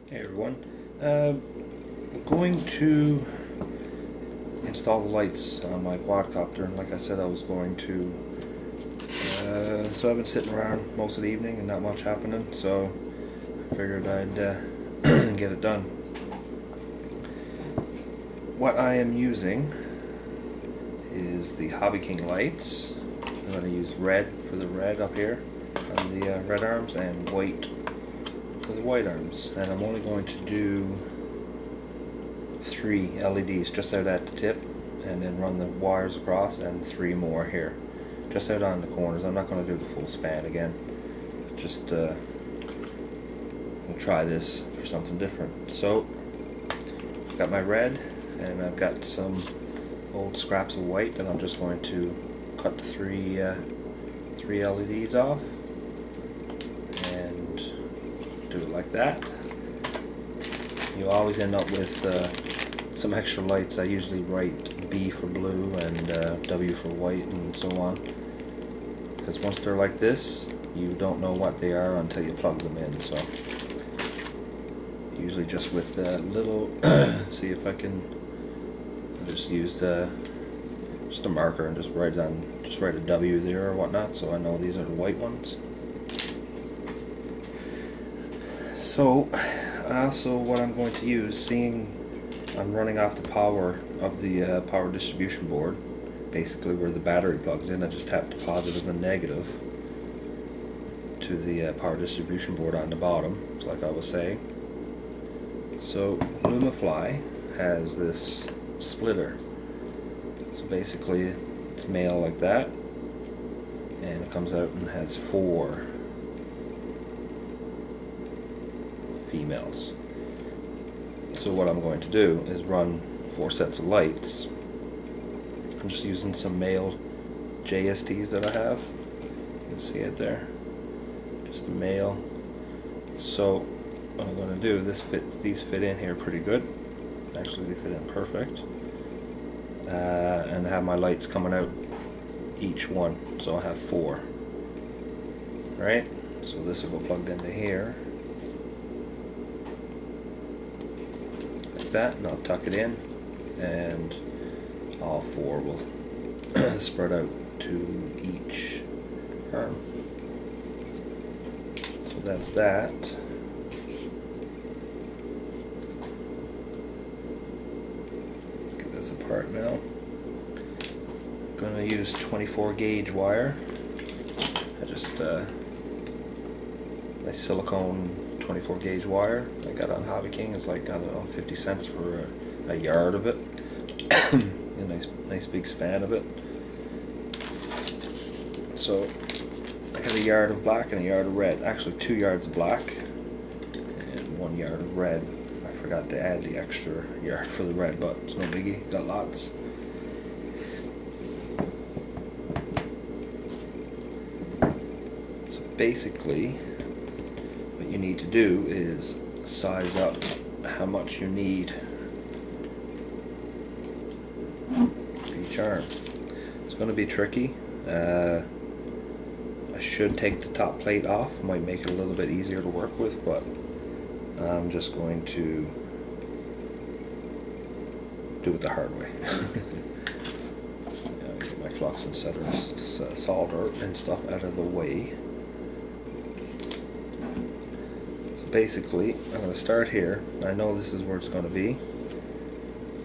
Hey everyone, I'm going to install the lights on my quadcopter, and like I said I was going to. So I've been sitting around most of the evening and not much happening, so I figured I'd get it done. What I am using is the Hobby King lights. I'm going to use red for the red up here on the red arms and white for the white arms, and I'm only going to do 3 LEDs just out at the tip and then run the wires across, and 3 more here just out on the corners. I'm not going to do the full span again, just I'll try this for something different. So I've got my red and I've got some old scraps of white, and I'm just going to cut the three LEDs off and do it like that. You always end up with some extra lights. I usually write B for blue and W for white and so on, because once they're like this you don't know what they are until you plug them in. So usually just with the little see if I can just use just a marker and just write a W there or whatnot, so I know these are the white ones. So also what I'm going to use, seeing I'm running off the power of the power distribution board, basically where the battery plugs in, I just tap the positive and negative to the power distribution board on the bottom, like I was saying. So LumaFly has this splitter. So basically it's male like that, and it comes out and has 4 females. So what I'm going to do is run 4 sets of lights. I'm just using some male JSTs that I have. You can see it there. Just a male. So what I'm going to do, these fit in here pretty good. Actually, they fit in perfect. And have my lights coming out each one. So I have 4. Right? So this will go plugged into here. Like that, and I'll tuck it in, and all 4 will spread out to each arm. So that's that. Get this apart now. I'm going to use 24 gauge wire. I just my silicone 24 gauge wire I got on Hobby King is like, I don't know, 50 cents for a yard of it. A nice big span of it. So I got a yard of black and a yard of red. Actually 2 yards of black and 1 yard of red. I forgot to add the extra yard for the red, but it's no biggie, got lots. So basically what you need to do is size up how much you need for each arm. It's going to be tricky. I should take the top plate off, might make it a little bit easier to work with, but I'm just going to do it the hard way. Get my flux and solder and stuff out of the way. Basically, I'm going to start here. I know this is where it's going to be,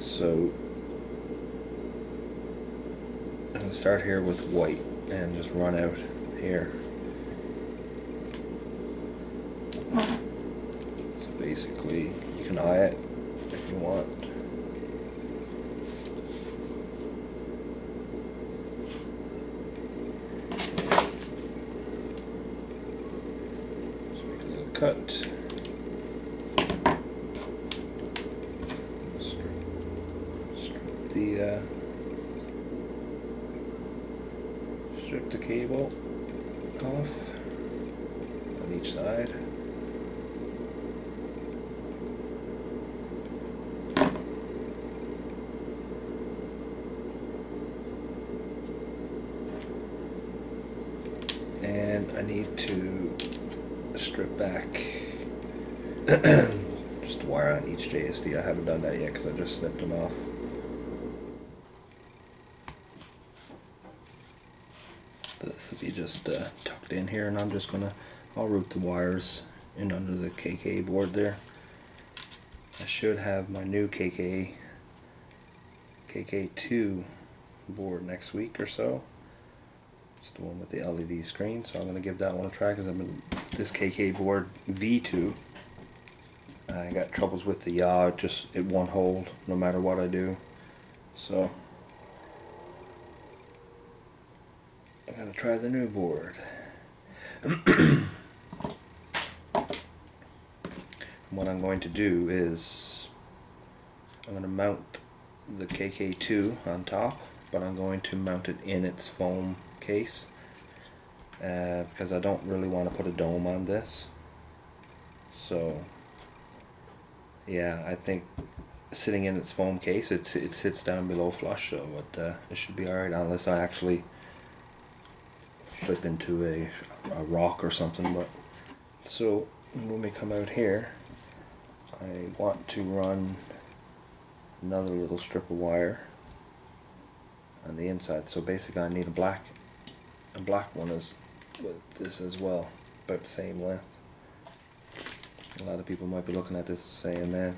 so I'm going to start here with white and just run out here. So basically, you can eye it if you want. Just make a little cut. Strip the cable off on each side. And I need to strip back just wire on each JSD. I haven't done that yet because I just snipped them off. This will be just tucked in here, and I'll route the wires in under the KK board there. I should have my new KK2 board next week or so. It's the one with the LED screen, so I'm going to give that one a try because I've been this KK board V2. I got troubles with the yaw, it won't hold no matter what I do. So I'm going to try the new board. What I'm going to do is I'm going to mount the KK2 on top, but I'm going to mount it in its foam case because I don't really want to put a dome on this. So yeah, I think sitting in its foam case, it sits down below flush, so it should be alright unless I actually flip into a rock or something. But so when we come out here, I want to run another little strip of wire on the inside. So basically I need a black one is with this as well, about the same length. A lot of people might be looking at this and saying, man,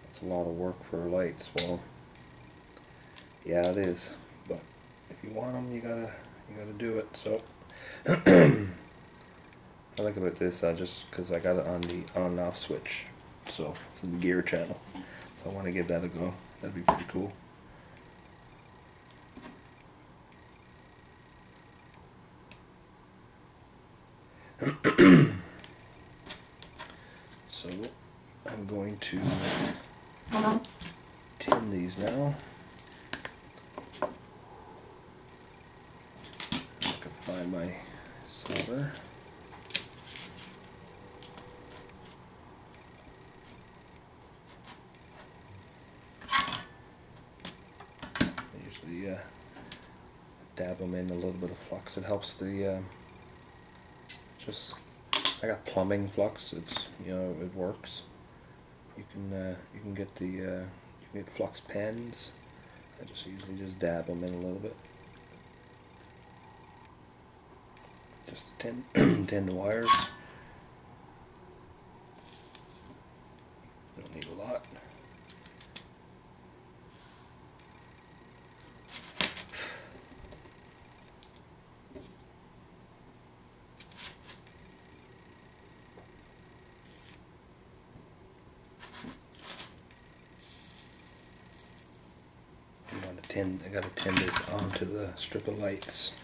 that's a lot of work for lights. Well, yeah, it is, but if you want them, you gotta do it. So I like about this, because I got it on the on and off switch, so for the gear channel. So I want to give that a go. That'd be pretty cool. So I'm going to tin these now. I can find my solder. I usually dab them in a little bit of flux. It helps the I got plumbing flux. It works. You can get you can get flux pens. I usually just dab them in a little bit. Just to tin the wires. Don't need a lot. I gotta tin this onto the strip of lights.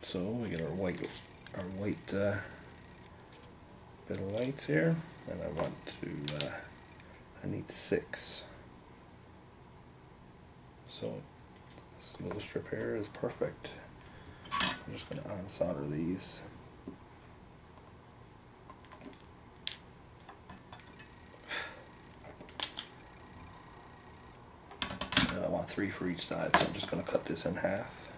So we get our white bit of lights here, and I need 6. So this little strip here is perfect. I'm just gonna unsolder these. I want 3 for each side, so I'm just going to cut this in half.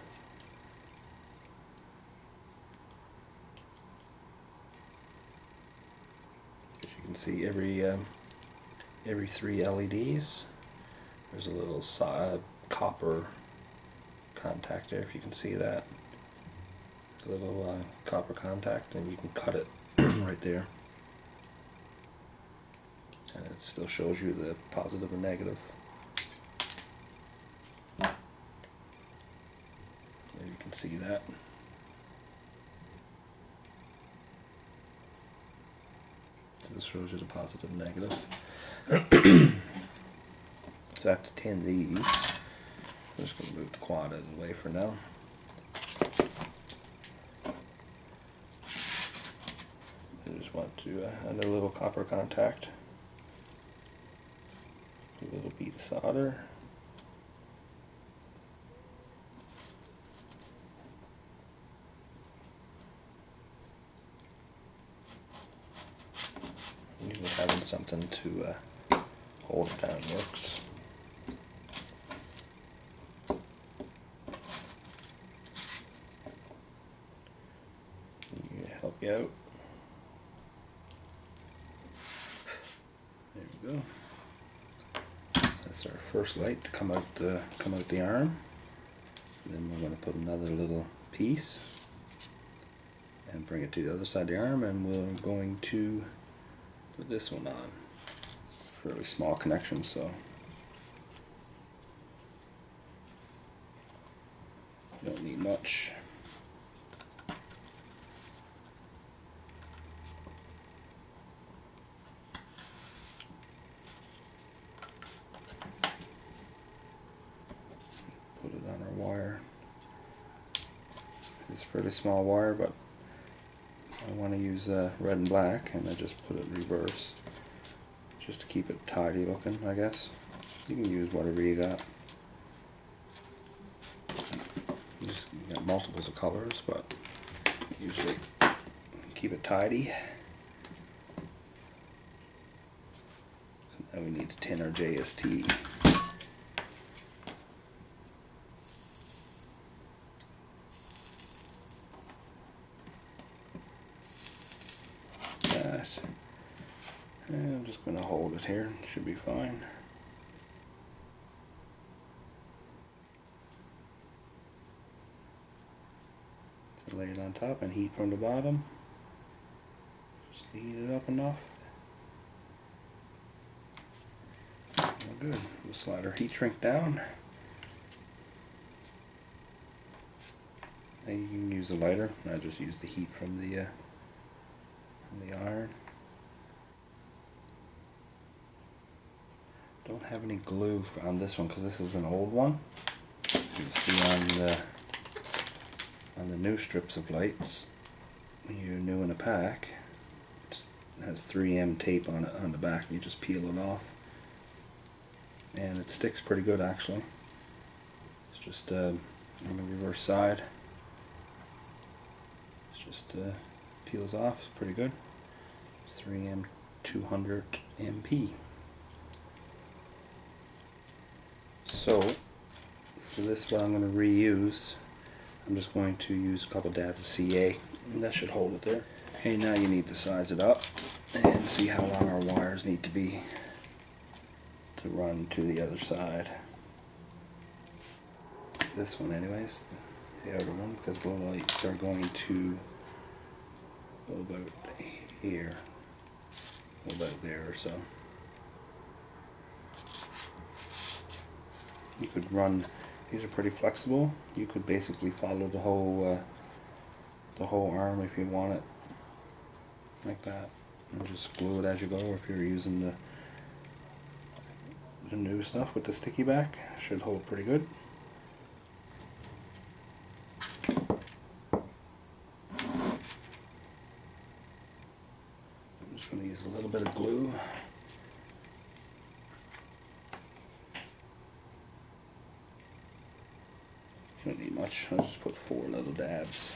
As you can see, every 3 LEDs, there's a little copper contact there. If you can see that, a little copper contact, and you can cut it right there, and it still shows you the positive and negative. You can see that. So this shows you the positive and negative. So I have to tin these. I'm just going to move the quad out of the way for now. I just want to another little copper contact, a little bead of solder. Usually having something to hold it down works. Help you out. we go. That's our first light to come out the arm. And then we're going to put another little piece and bring it to the other side of the arm, and we're going to put this one on. It's a fairly small connection, so you don't need much. Put it on our wire. It's a fairly small wire, but I want to use red and black, and I just put it reversed just to keep it tidy looking, I guess. You can use whatever you got. You got multiples of colors, but usually keep it tidy. So now we need to tin our JST. And I'm just going to hold it here, it should be fine. So lay it on top and heat from the bottom. Just heat it up enough. All good. We'll slide our heat shrink down. Now you can use a lighter. I just use the heat from the iron. Don't have any glue on this one because this is an old one. You can see on the new strips of lights, when you're new in a pack, it has 3M tape on it on the back. You just peel it off, and it sticks pretty good actually. It's just on the reverse side. It's just peels off. It's pretty good. 3M 200 MP. So for this, what I'm going to reuse, I'm just going to use a couple dabs of CA, and that should hold it there. Okay, now you need to size it up and see how long our wires need to be to run to the other side. This one anyways, the outer one, because the lights are going to go about here, about there or so. You could run, these are pretty flexible. You could basically follow the whole arm if you want it like that, and just glue it as you go. Or if you're using the new stuff with the sticky back, it should hold pretty good. I'm just going to use a little bit of glue. Don't need much. I'll just put 4 little dabs.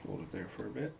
Hold it there for a bit.